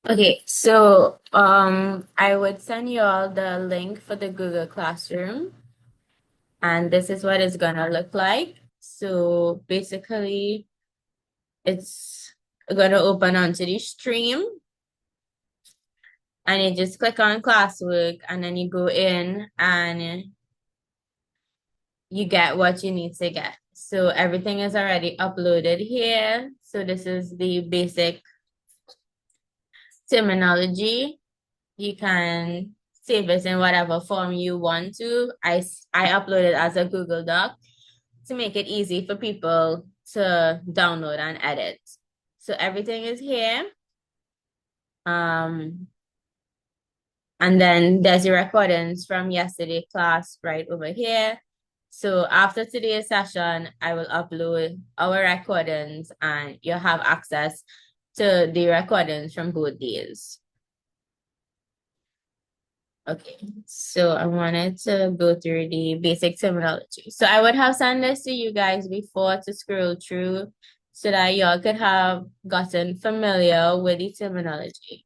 Okay, so I would send you all the link for the Google Classroom, and this is what it's gonna look like. So basically, it's gonna open onto the stream, and you just click on classwork, and then you go in and you get what you need to get. So everything is already uploaded here. So this is the basic terminology. You can save it in whatever form you want to. I upload it as a Google Doc to make it easy for people to download and edit. So everything is here. Um, and then there's your recordings from yesterday class right over here. So after today's session, I will upload our recordings and you'll have access to the recordings from both days. Okay, so I wanted to go through the basic terminology. So I would have sent this to you guys before to scroll through so that y'all could have gotten familiar with the terminology.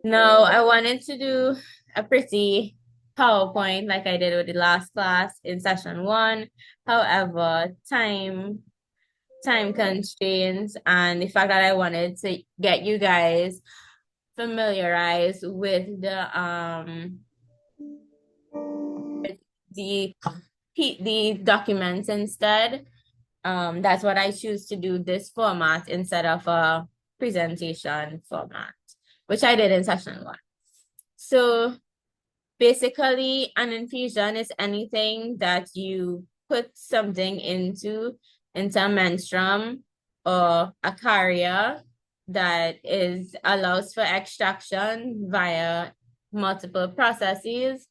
Now, I wanted to do a pretty PowerPoint like I did with the last class in session one. However, time constraints and the fact that I wanted to get you guys familiarized with the the documents instead. That's what I choose to do this format instead of a presentation format, which I did in session one. So basically, an infusion is anything that you put something into a menstruum or a carrier that allows for extraction via multiple processes,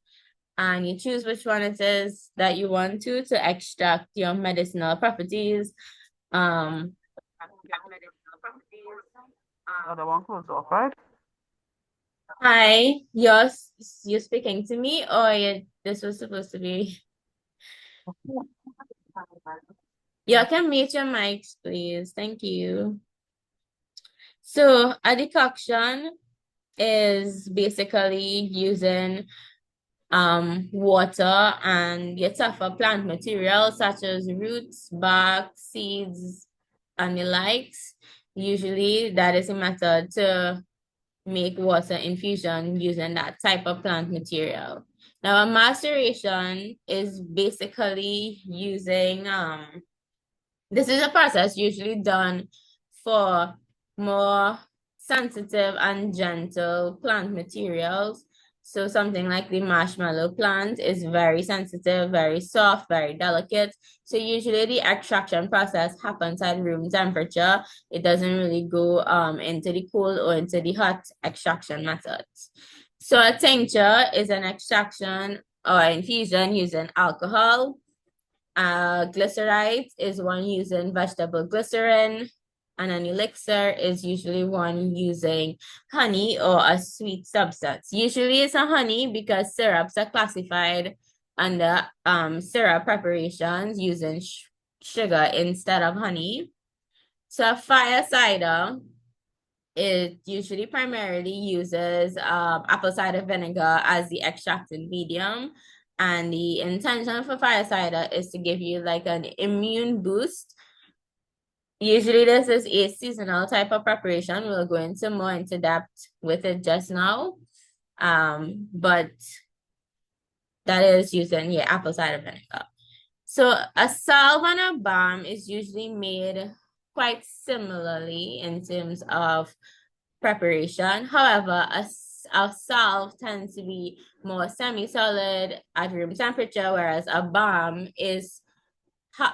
and you choose which one it is that you want to extract your medicinal properties. Other one closed off, right? Hi, you're speaking to me, or this was supposed to be? You can mute your mics, please. Thank you. So a decoction is basically using water and your tougher plant material such as roots, bark, seeds, and the likes. Usually that is a method to make water infusion using that type of plant material. Now, a maceration is basically using this is a process usually done for more sensitive and gentle plant materials. So something like the marshmallow plant is very sensitive, very soft, very delicate. So usually the extraction process happens at room temperature. It doesn't really go into the cold or into the hot extraction methods. So a tincture is an extraction or infusion using alcohol. Glycerite is one using vegetable glycerin, and an elixir is usually one using honey or a sweet substance. Usually it's a honey because syrups are classified under syrup preparations using sugar instead of honey. So a fire cider, it usually primarily uses apple cider vinegar as the extracting medium. And the intention for fire cider is to give you like an immune boost. Usually this is a seasonal type of preparation. We'll go into more into depth with it just now. But that is using apple cider vinegar. So a salve and a balm is usually made quite similarly in terms of preparation. However, a salve tends to be more semi-solid at room temperature, whereas a balm is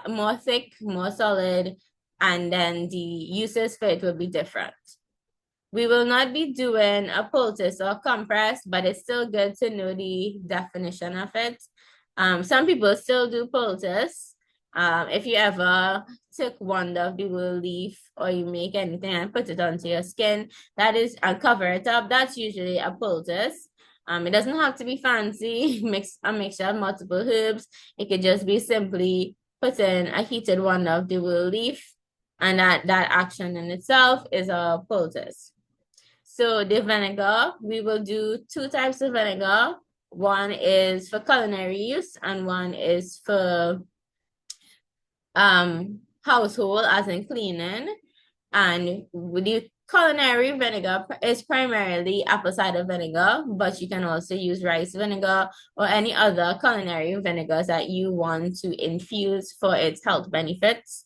more thick, more solid, and then the uses for it will be different. We will not be doing a poultice or compress, but it's still good to know the definition of it. Some people still do poultice, If you ever took one of the wool leaf or you make anything and put it onto your skin, that is, and cover it up, that's usually a poultice. It doesn't have to be fancy, mix a mixture of multiple herbs. It could just be simply putting a heated one of the wool leaf, and that action in itself is a poultice. So the vinegar, we will do two types of vinegar. One is for culinary use and one is for household, as in cleaning. And with the culinary vinegar is primarily apple cider vinegar, but you can also use rice vinegar or any other culinary vinegars that you want to infuse for its health benefits.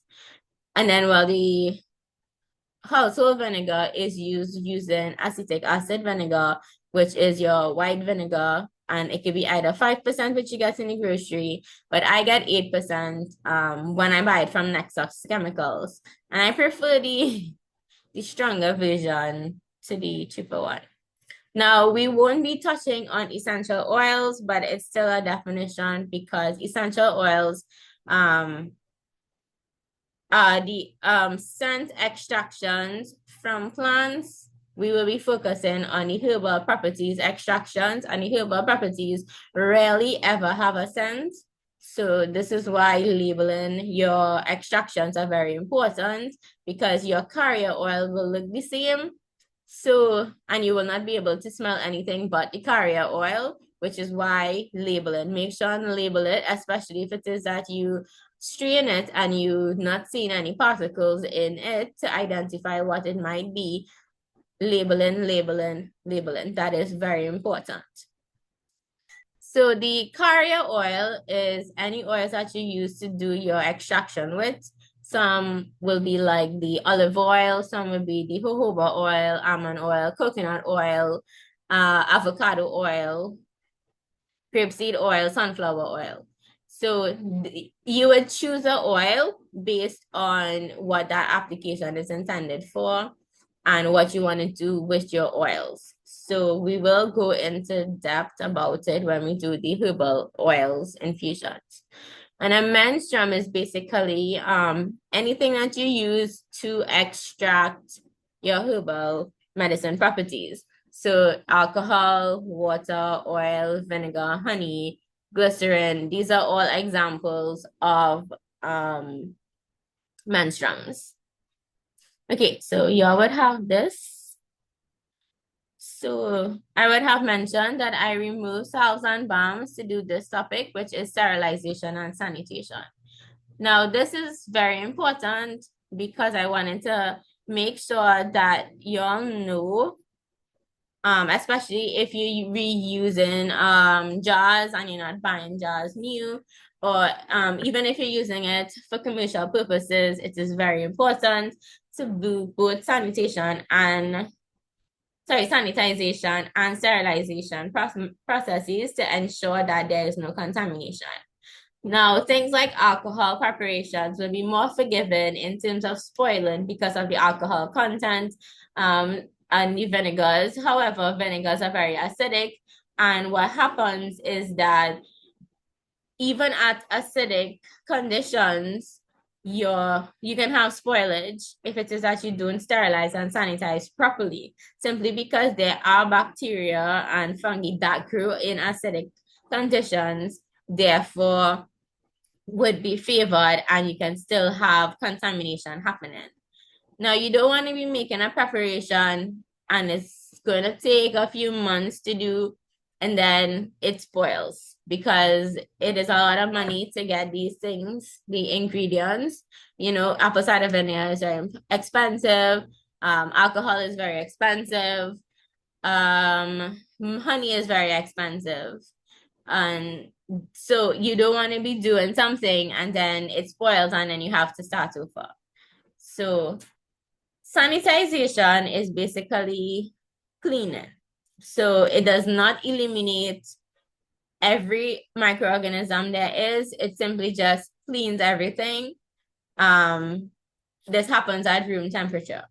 And then while the household vinegar is used using acetic acid vinegar, which is your white vinegar, and it could be either 5%, which you get in the grocery, but I get 8% when I buy it from Nexus Chemicals. And I prefer the stronger version to the cheaper one. Now, we won't be touching on essential oils, but it's still a definition because essential oils the scent extractions from plants. We will be focusing on the herbal properties extractions, and the herbal properties rarely ever have a scent. So this is why labeling your extractions are very important, because your carrier oil will look the same. So, and you will not be able to smell anything but the carrier oil, which is why labeling. Make sure and label it, especially if it is that you strain it and you not seeing any particles in it to identify what it might be. Labeling. That is very important. So the carrier oil is any oils that you use to do your extraction with. Some will be like the olive oil, some will be the jojoba oil, almond oil, coconut oil, avocado oil, grapeseed oil, sunflower oil. So you would choose an oil based on what that application is intended for and what you want to do with your oils. So we will go into depth about it when we do the herbal oils infusions. And a menstruum is basically anything that you use to extract your herbal medicine properties. So alcohol, water, oil, vinegar, honey, glycerin, these are all examples of menstruums. Okay, so y'all would have this. So I would have mentioned that I remove salves and balms to do this topic, which is sterilization and sanitation. Now, this is very important because I wanted to make sure that y'all know, especially if you're reusing jars and you're not buying jars new, or even if you're using it for commercial purposes, it is very important to do both sanitization and sterilization processes to ensure that there is no contamination. Now, things like alcohol preparations will be more forgiven in terms of spoiling because of the alcohol content and the vinegars. However, vinegars are very acidic, and what happens is that even at acidic conditions, you can have spoilage if it is that you don't sterilize and sanitize properly, simply because there are bacteria and fungi that grow in acidic conditions, therefore would be favored, and you can still have contamination happening. Now, you don't want to be making a preparation and it's going to take a few months to do, and then it spoils, because it is a lot of money to get these things, the ingredients. You know, apple cider vinegar is very expensive. Alcohol is very expensive. Honey is very expensive. And so you don't want to be doing something and then it spoils and then you have to start over. So sanitization is basically cleaning. So it does not eliminate every microorganism there is. It simply just cleans everything. This happens at room temperature.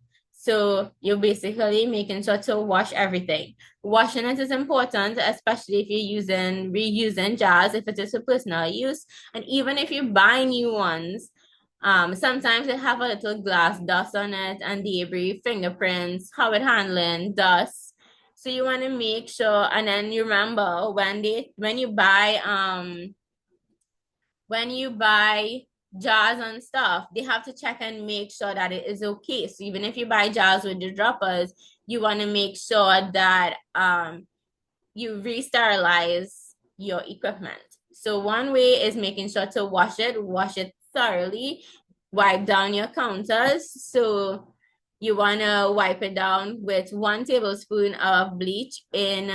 So you're basically making sure to wash everything. Washing it is important, especially if you're reusing jars, if it is for personal use. And even if you buy new ones, sometimes they have a little glass dust on it and debris, fingerprints, how it handling, dust. So you want to make sure, and then you remember when you buy jars and stuff, they have to check and make sure that it is okay. So even if you buy jars with the droppers, you want to make sure that you re-sterilize your equipment. So one way is making sure to wash it thoroughly, wipe down your counters. So you want to wipe it down with 1 tablespoon of bleach in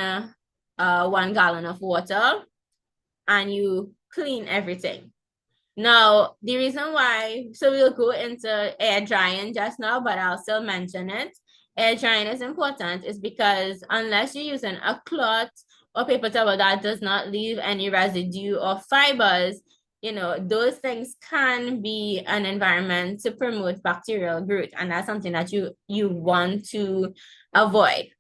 1 gallon of water, and you clean everything. Now, the reason why, so we'll go into air drying just now, but I'll still mention it. Air drying is important is because unless you're using a cloth or paper towel that does not leave any residue or fibers, those things can be an environment to promote bacterial growth, and that's something that you want to avoid.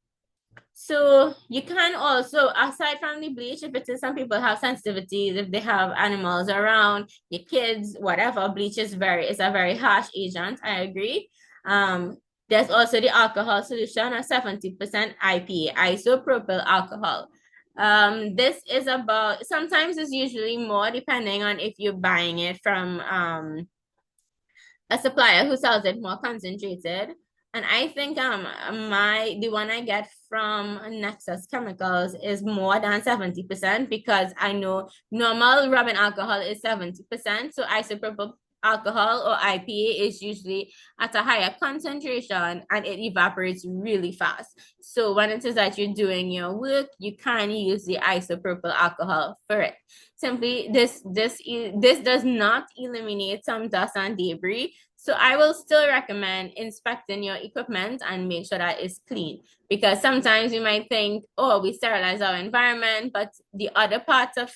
So you can also, aside from the bleach, if it is some people have sensitivities, if they have animals around, your kids, whatever, bleach is a very harsh agent. I agree. There's also the alcohol solution, a 70% IPA, isopropyl alcohol. This is about, sometimes it's usually more depending on if you're buying it from a supplier who sells it more concentrated. And I think the one I get from Nexus Chemicals is more than 70% because I know normal rubbing alcohol is 70%. So isopropyl alcohol or IPA is usually at a higher concentration and it evaporates really fast. So when it is that you're doing your work, you can use the isopropyl alcohol for it. Simply, this does not eliminate some dust and debris. So I will still recommend inspecting your equipment and make sure that it's clean, because sometimes you might think, oh, we sterilize our environment, but the other parts of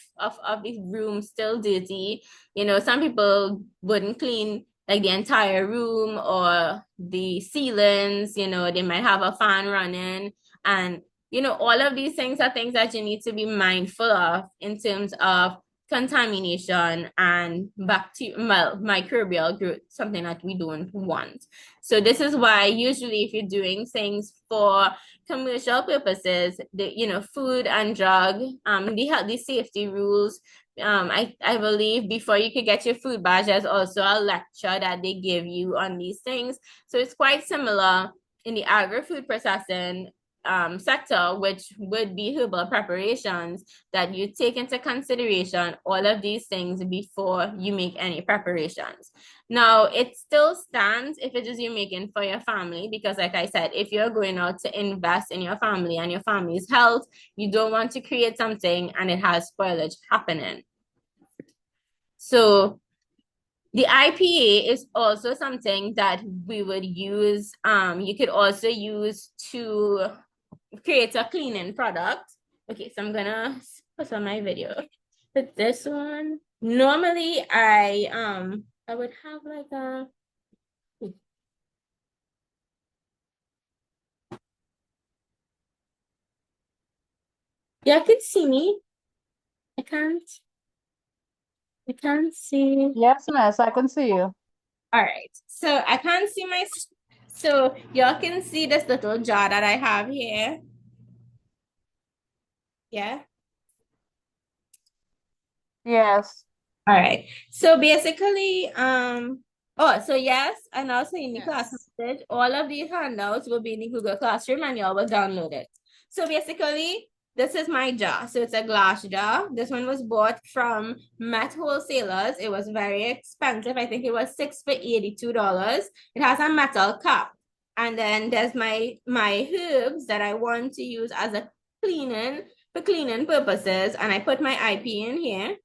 the room still dirty. Some people wouldn't clean like the entire room or the ceilings, they might have a fan running, and all of these things are things that you need to be mindful of in terms of contamination and microbial growth, something that we don't want. So this is why usually if you're doing things for commercial purposes, the food and drug, the safety rules. I believe before you could get your food badge, there's also a lecture that they give you on these things. So it's quite similar in the agri-food processing sector, which would be herbal preparations, that you take into consideration all of these things before you make any preparations. Now, it still stands if it is you're making for your family, because like I said, if you're going out to invest in your family and your family's health, you don't want to create something and it has spoilage happening. So the IPA is also something that we would use. You could also use to create a cleaning product. Okay, so I'm gonna put on my video. But this one, normally I would have like a, yeah, could see me. I can't see. Yes, miss, I can see you. All right, so I can't see so y'all can see this little jar that I have here. Yeah. Yes. All right. So basically, so yes, and also in the class message, all of these handouts will be in the Google Classroom and y'all will download it. So basically, this is my jar. So it's a glass jar. This one was bought from Met Wholesalers. It was very expensive. I think it was 6 for $82. It has a metal cap. And then there's my herbs that I want to use as a for cleaning purposes. And I put my IP in here,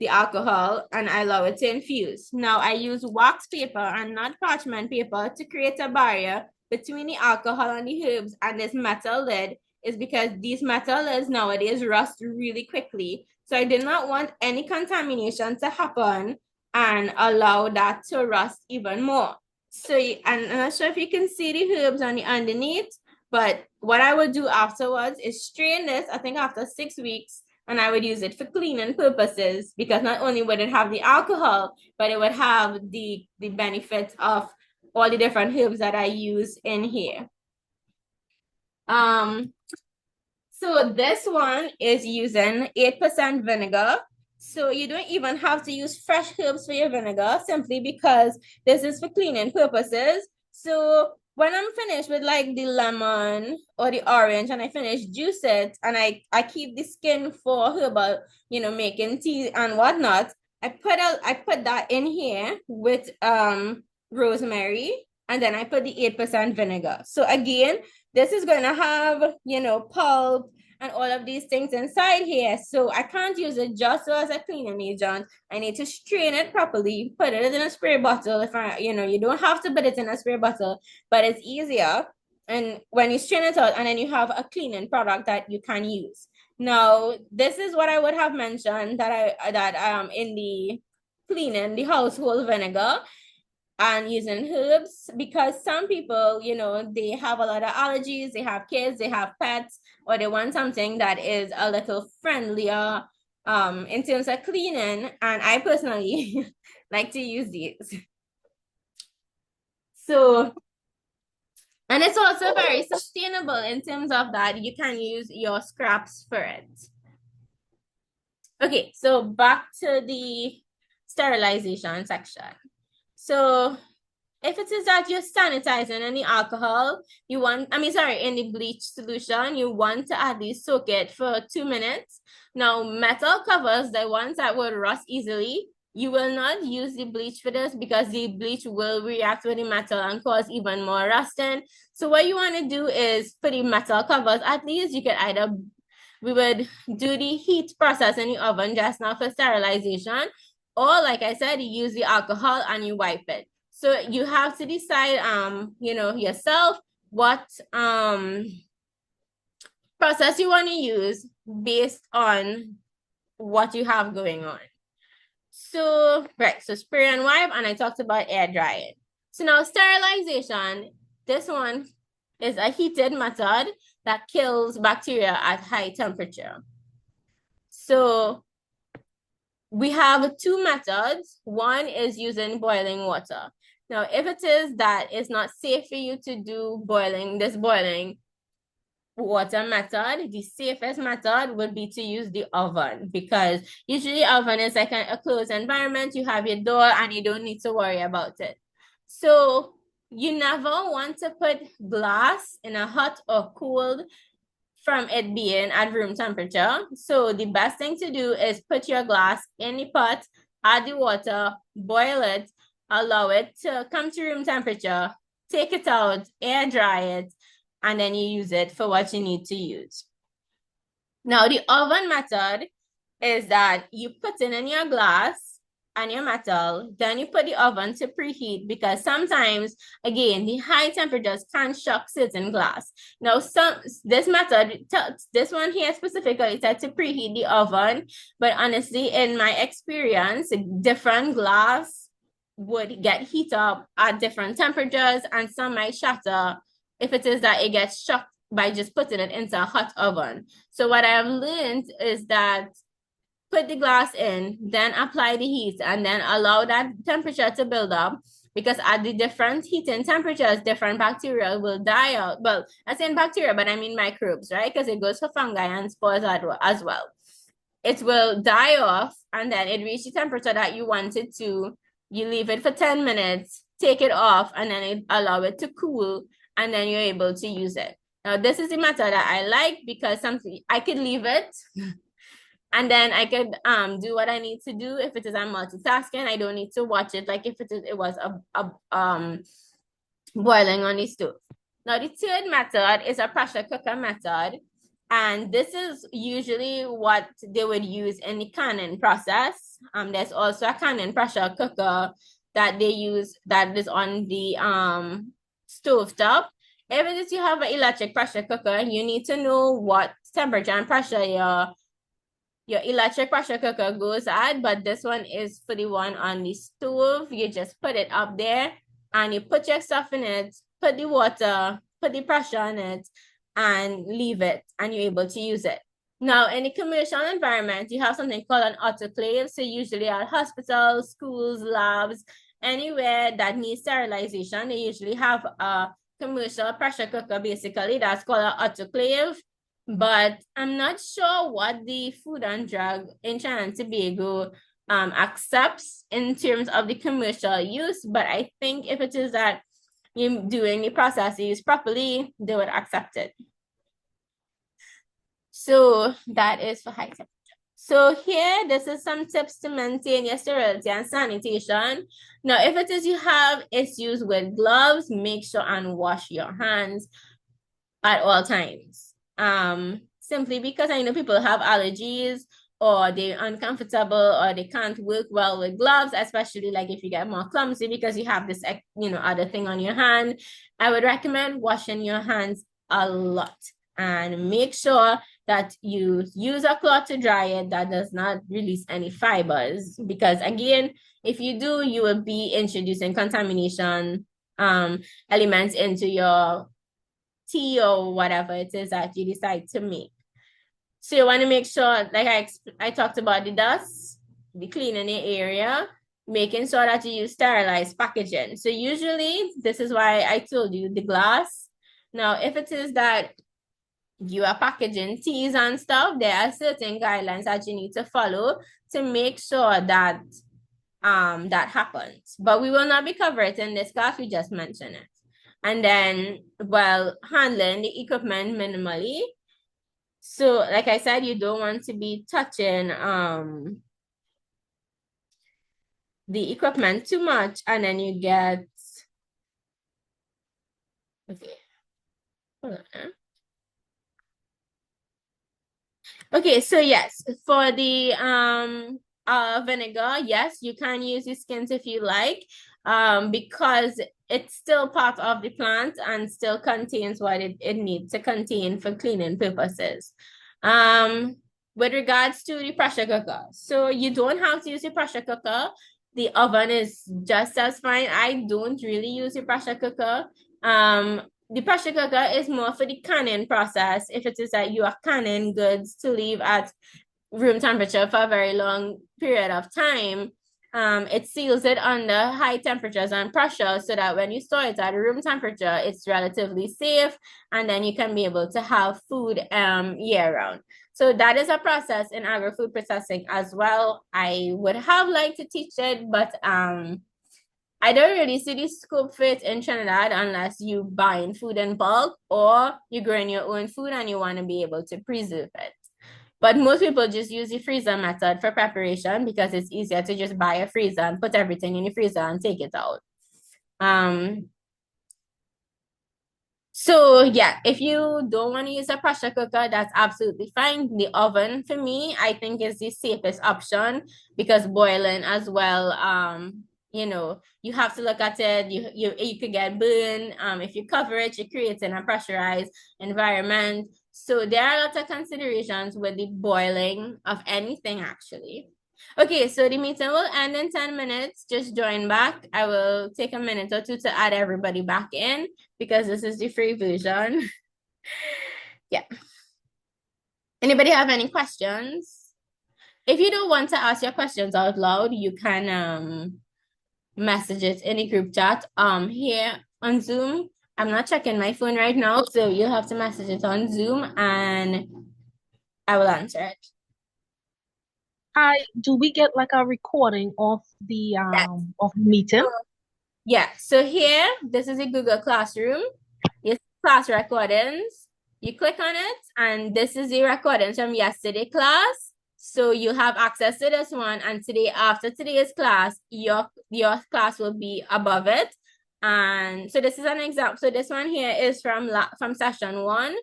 the alcohol, and I allow it to infuse. Now I use wax paper and not parchment paper to create a barrier between the alcohol and the herbs and this metal lid, is because these metal lids nowadays rust really quickly. So I did not want any contamination to happen and allow that to rust even more. So I'm not sure if you can see the herbs on the underneath, but what I would do afterwards is strain this, I think after 6 weeks, and I would use it for cleaning purposes because not only would it have the alcohol, but it would have the benefits of all the different herbs that I use in here. Um, so this one is using 8% vinegar. So you don't even have to use fresh herbs for your vinegar simply because this is for cleaning purposes. So when I'm finished with like the lemon or the orange and I finish juice it and I keep the skin for herbal, making tea and whatnot, I put that in here with rosemary and then I put the 8% vinegar. So again, this is going to have, pulp and all of these things inside here. So I can't use it just as a cleaning agent. I need to strain it properly, put it in a spray bottle. If you don't have to put it in a spray bottle, but it's easier. And when you strain it out, and then you have a cleaning product that you can use. Now, this is what I would have mentioned that in the cleaning, the household vinegar and using herbs because some people, they have a lot of allergies, they have kids, they have pets, or they want something that is a little friendlier in terms of cleaning. And I personally like to use these. So, and it's also very sustainable in terms of that you can use your scraps for it. Okay, so back to the sterilization section. So if it is that you're sanitizing any alcohol, in the bleach solution, you want to at least soak it for 2 minutes. Now, metal covers, the ones that would rust easily, you will not use the bleach for this because the bleach will react with the metal and cause even more rusting. So what you want to do is for the metal covers, at least you can we would do the heat process in the oven just now for sterilization, or like I said, you use the alcohol and you wipe it. So you have to decide, yourself what process you want to use based on what you have going on. So, right, so spray and wipe, and I talked about air drying. So now sterilization, this one is a heated method that kills bacteria at high temperature. So we have two methods. One is using boiling water. Now, if it is that it's not safe for you to do this boiling water method, the safest method would be to use the oven because usually oven is like a closed environment. You have your door and you don't need to worry about it. So you never want to put glass in a hot or cold from it being at room temperature. So the best thing to do is put your glass in the pot, add the water, boil it, allow it to come to room temperature, take it out, air dry it, and then you use it for what you need to use. Now, the oven method is that you put it in your glass and your metal, then you put the oven to preheat because sometimes, again, the high temperatures can shock certain glass. Now, this method, this one here specifically said to preheat the oven, but honestly, in my experience, different glass would get heat up at different temperatures and some might shatter if it is that it gets shocked by just putting it into a hot oven. So what I have learned is that put the glass in, then apply the heat, and then allow that temperature to build up because at the different heating temperatures, different bacteria will die out. Well, I say bacteria, but I mean microbes, right? Because it goes for fungi and spores as well. It will die off and then it reaches the temperature that you want it to. You leave it for 10 minutes, take it off, and then allow it to cool, and then you're able to use it. Now, this is the method that I like because I could leave it and then I could do what I need to do. If it is I'm multitasking, I don't need to watch it like if it was boiling on the stove. Now, the third method is a pressure cooker method. And this is usually what they would use in the canning process. There's also a canning pressure cooker that they use that is on the stove top. If it is you have an electric pressure cooker, you need to know what temperature and pressure your electric pressure cooker goes at, but this one is for the one on the stove. You just put it up there and you put your stuff in it, put the water, put the pressure on it, and leave it, and you're able to use it. Now, in the commercial environment, you have something called an autoclave. So usually at hospitals, schools, labs, anywhere that needs sterilization, they usually have a commercial pressure cooker, basically. That's called an autoclave. But I'm not sure what the Food and Drug in Trinidad and Tobago accepts in terms of the commercial use. But I think if it is that you're doing the processes properly, they would accept it. So that is for high temperature. So here, this is some tips to maintain your sterility and sanitation. Now, if it is you have issues with gloves, make sure and wash your hands at all times. Simply because I know people have allergies or they're uncomfortable or they can't work well with gloves, especially like if you get more clumsy because you have this, other thing on your hand. I would recommend washing your hands a lot and make sure that you use a cloth to dry it that does not release any fibers, because again, if you do, you will be introducing contamination elements into your tea or whatever it is that you decide to make. So you want to make sure, like I talked about the dust, the cleaning the area, making sure that you use sterilized packaging. So usually, this is why I told you the glass. Now, if it is that you are packaging teas and stuff, there are certain guidelines that you need to follow to make sure that that happens. But we will not be covering it in this class, we just mention it. And then, well, handling the equipment minimally. So, like I said, you don't want to be touching the equipment too much, and then you get, okay, hold on. Okay, so yes, for the vinegar, yes, you can use the skins if you like, because it's still part of the plant and still contains what it needs to contain for cleaning purposes. With regards to the pressure cooker, so you don't have to use the pressure cooker. The oven is just as fine. I don't really use the pressure cooker. The pressure cooker is more for the canning process. If it is that you are canning goods to leave at room temperature for a very long period of time, it seals it under high temperatures and pressure so that when you store it at room temperature, it's relatively safe, and then you can be able to have food year round. So that is a process in agri-food processing as well. I would have liked to teach it, but I don't really see the scope for it in Trinidad unless you buying food in bulk or you're growing your own food and you want to be able to preserve it. But most people just use the freezer method for preparation because it's easier to just buy a freezer and put everything in the freezer and take it out. So yeah, if you don't want to use a pressure cooker, that's absolutely fine. The oven for me, I think is the safest option because boiling as well, you have to look at it. You could get burned. If you cover it, you're creating a pressurized environment. So there are lots of considerations with the boiling of anything actually. Okay, so the meeting will end in 10 minutes. Just join back. I will take a minute or two to add everybody back in because this is the free version. Yeah. Anybody have any questions? If you don't want to ask your questions out loud, you can message it in the group chat here on Zoom. I'm not checking my phone right now, so you'll have to message it on Zoom and I will answer it. Do we get like a recording of the of the meeting? Yeah, so here, this is a Google Classroom. You see class recordings. You click on it, and this is the recordings from yesterday class. So you have access to this one, and today, after today's class, your class will be above it. And so this is an example. So this one here is from session 1.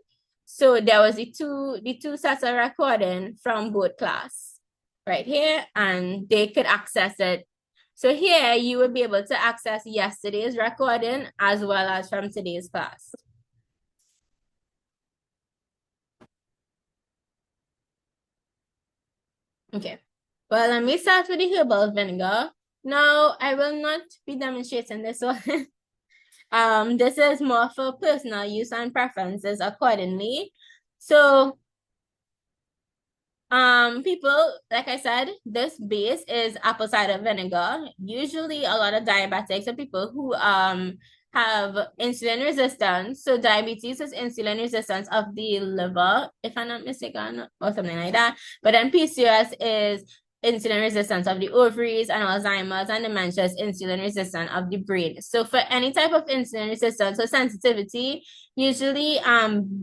So there was the two sets of recording from both class right here, and they could access it. So here you will be able to access yesterday's recording as well as from today's class. Okay, well, let me start with the herbal vinegar. Now, I will not be demonstrating this one. This is more for personal use and preferences accordingly. So people, like I said, this base is apple cider vinegar. Usually a lot of diabetics are people who have insulin resistance. So diabetes is insulin resistance of the liver, if I'm not mistaken, or something like that. But then PCOS is insulin resistance of the ovaries, and Alzheimer's and dementia is insulin resistance of the brain. So for any type of insulin resistance or sensitivity, usually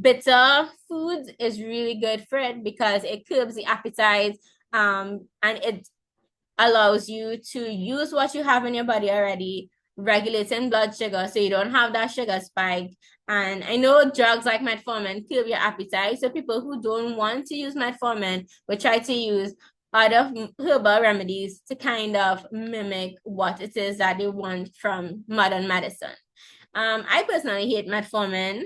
bitter foods is really good for it because it curbs the appetite and it allows you to use what you have in your body already, regulating blood sugar so you don't have that sugar spike. And I know drugs like metformin curb your appetite. So people who don't want to use metformin will try to use other herbal remedies to kind of mimic what it is that they want from modern medicine. I personally hate metformin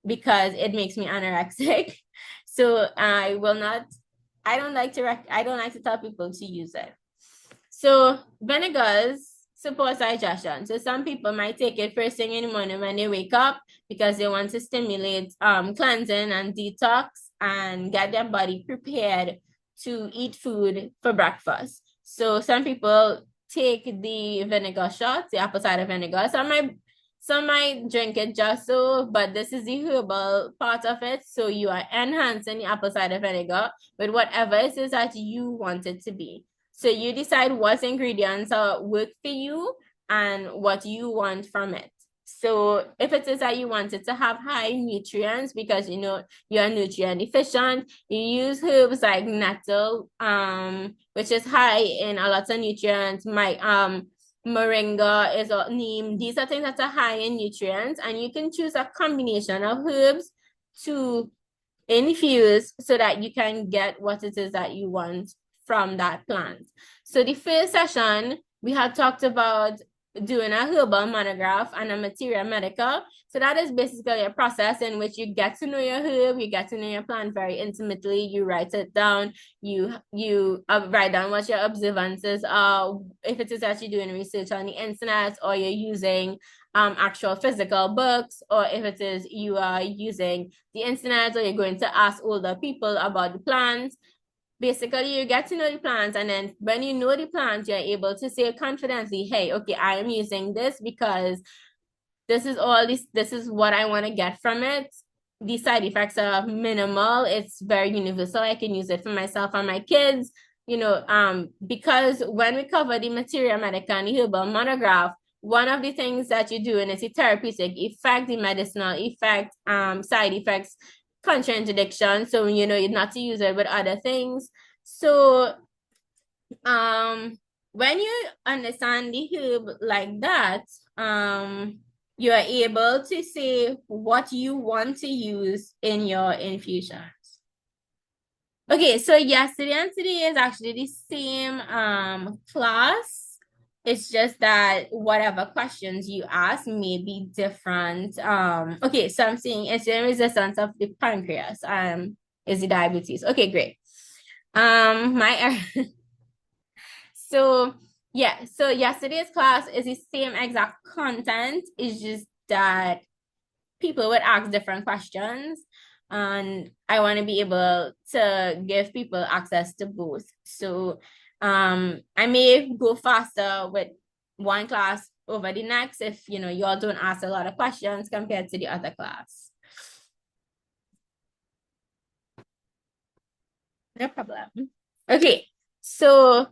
because it makes me anorexic. So I don't like to tell people to use it. So vinegars support digestion. So some people might take it first thing in the morning when they wake up because they want to stimulate cleansing and detox and get their body prepared to eat food for breakfast. So some people take the vinegar shots, the apple cider vinegar. Some might drink it just so, but this is the herbal part of it. So you are enhancing the apple cider vinegar with whatever it is that you want it to be. So you decide what ingredients work for you and what you want from it. So if it is that you want it to have high nutrients because you know you're nutrient deficient, you use herbs like nettle, which is high in a lot of nutrients. Moringa is neem. These are things that are high in nutrients, and you can choose a combination of herbs to infuse so that you can get what it is that you want from that plant. So the first session, we had talked about doing a herbal monograph and a materia medica. So that is basically a process in which you get to know your herb, you get to know your plant very intimately, you write it down, you write down what your observances are, if it is that you're doing research on the internet or you're using actual physical books, or if it is you are using the internet or you're going to ask older people about the plants. Basically, you get to know the plants, and then when you know the plants, you're able to say confidently, hey, okay, I am using this because this is what I want to get from it. The side effects are minimal. It's very universal. I can use it for myself and my kids, because when we cover the materia medica and the herbal monograph, one of the things that you're doing is the therapeutic effect, the medicinal effect, side effects, contraindication. So you're not to use it with other things. So when you understand the herb like that, you are able to say what you want to use in your infusions. Okay, so yesterday and today is actually the same class. It's just that whatever questions you ask may be different. Okay, so I'm seeing insulin resistance of the pancreas is the diabetes. Okay, great. My So yeah, so yesterday's class is the same exact content. It's just that people would ask different questions, and I want to be able to give people access to both. So I may go faster with one class over the next if y'all don't ask a lot of questions compared to the other class. No problem. Okay, so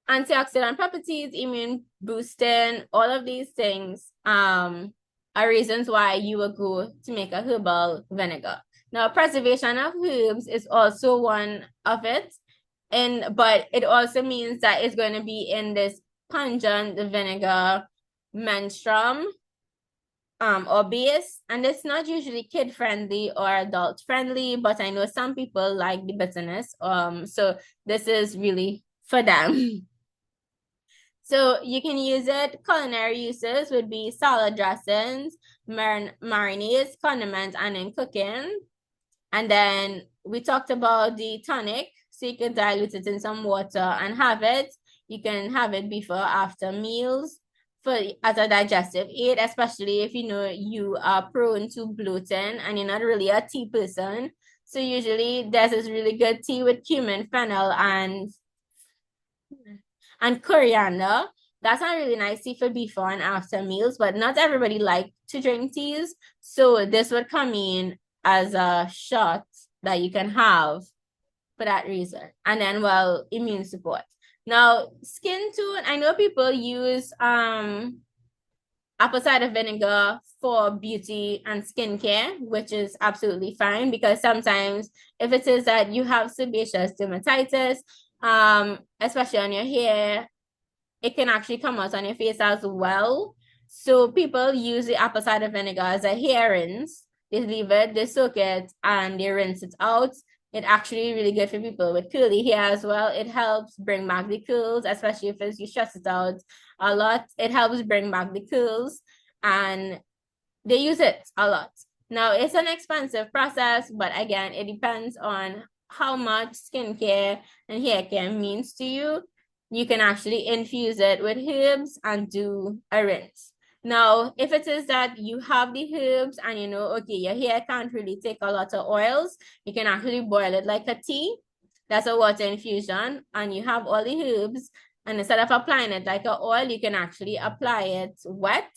antioxidant properties, immune boosting, all of these things are reasons why you would go to make a herbal vinegar. Now, preservation of herbs is also one of it, but it also means that it's going to be in this pungent vinegar menstruum or base, and it's not usually kid friendly or adult friendly, but I know some people like the bitterness, so this is really for them. So you can use it. Culinary uses would be salad dressings, marinades, condiments, and in cooking. And then we talked about the tonic. So you can dilute it in some water and have it. You can have it before or after meals. as a digestive aid, especially if you know you are prone to bloating and you're not really a tea person. So usually there's this really good tea with cumin, fennel, and coriander. That's a really nice tea for before and after meals, but not everybody like to drink teas. So this would come in as a shot that you can have for that reason. And then, well, immune support. Now, skin tone, I know people use apple cider vinegar for beauty and skincare, which is absolutely fine because sometimes if it is that you have sebaceous dermatitis, especially on your hair, it can actually come out on your face as well. So people use the apple cider vinegar as a hair rinse. They leave it, they soak it, and they rinse it out. It actually really good for people with curly hair as well. It helps bring back the curls, especially if you stress it out a lot. It helps bring back the curls, and they use it a lot. Now, it's an expensive process, but again, it depends on how much skincare and hair care means to you. You can actually infuse it with herbs and do a rinse. Now, if it is that you have the herbs and you know, okay, your hair can't really take a lot of oils, you can actually boil it like a tea. That's a water infusion, and you have all the herbs. And instead of applying it like an oil, you can actually apply it wet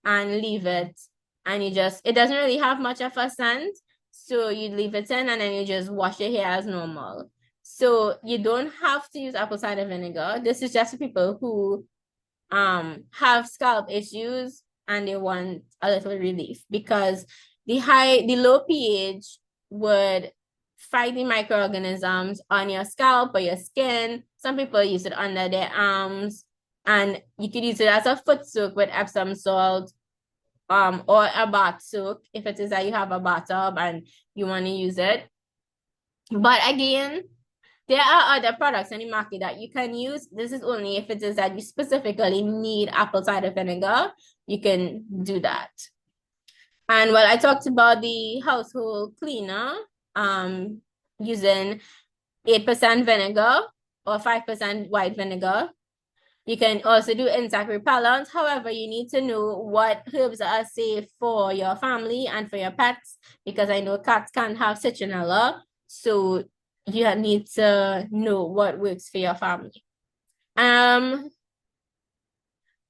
and leave it. And it doesn't really have much of a scent. So you leave it in and then you just wash your hair as normal. So you don't have to use apple cider vinegar. This is just for people who have scalp issues and they want a little relief because the low pH would fight the microorganisms on your scalp or your skin. Some people use it under their arms, and you could use it as a foot soak with Epsom salt, or a bath soak if it is that you have a bathtub and you want to use it. But again, there are other products in the market that you can use. This is only if it is that you specifically need apple cider vinegar, you can do that. And well, I talked about the household cleaner, using 8% vinegar or 5% white vinegar. You can also do insect repellent. However, you need to know what herbs are safe for your family and for your pets, because I know cats can have citronella. So you need to know what works for your family.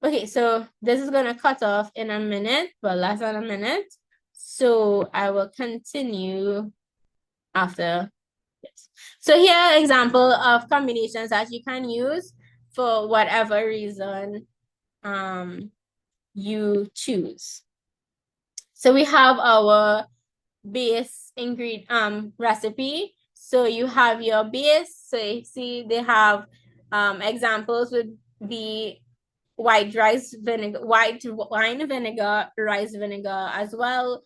Okay, so this is gonna cut off in a minute, but less than a minute. So I will continue after this. So here are example of combinations that you can use for whatever reason you choose. So we have our base ingredient recipe. So you have your base. So you see they have examples would be white wine vinegar, rice vinegar as well.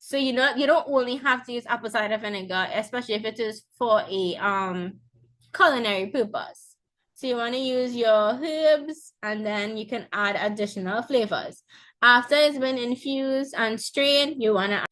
So you don't only have to use apple cider vinegar, especially if it is for a culinary purpose. So you want to use your herbs and then you can add additional flavors. After it's been infused and strained, you want to